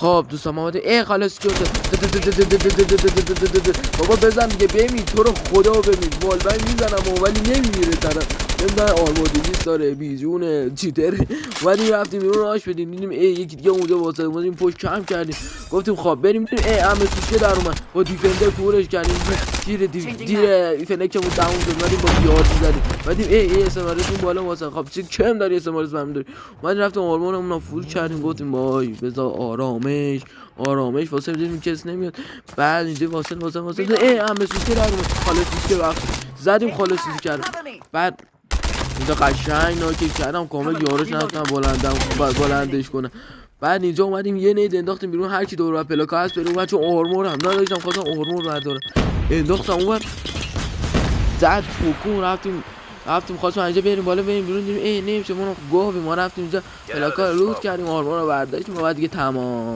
خب دوستان ما خلاص کرده. بابا بزن دیگه بمیر، تو رو خدا بمیر. والبن میزنم ولی نمیمیره طرف. نمیدونم آرمادگیست داره، بیجونه، چیتره. اومدیم رفتیم بیرون آش بدیم، دیدیم یکی دیگه اونجا واسه اومدیم پشت کم کردیم. گفتیم خب بریم همه سوسکه در اومد با دیفندر پورش کردیم. دیر فنکمون تموم شد. اومدیم با بیار زدیم. اومدیم اسمارتون بالا واسه. خب چم داری اسمارت من داری. اومدیم رفتیم هورمونمون فول کردیم. گفتیم وای بذار آرامش واسه دیدیم کس نمیاد. بعد اینجا واسه همه سوسکه در اومد. خالص سوسکه وقت زدیم خالص سوسکه کردیم. بعد اینجا قشنگ ناکی کردم کامل یارش نتونم بلندش کنم. بعد اینجا اومدیم یه نید انداختیم بیرون، هر کی دور و پلاکا هست بریم. من چون آرمور هم نداشتم خواستم آرمور بردارم، انداختم اونور زد پوکون. رفتیم خواستم اینجا بریم بالا بریم بیرون، دیدیم نمیشه ما گاوی. ما رفتیم اینجا پلاکا رو لوت کردیم، آرمور رو برداشتیم و بعد دیگه تمام.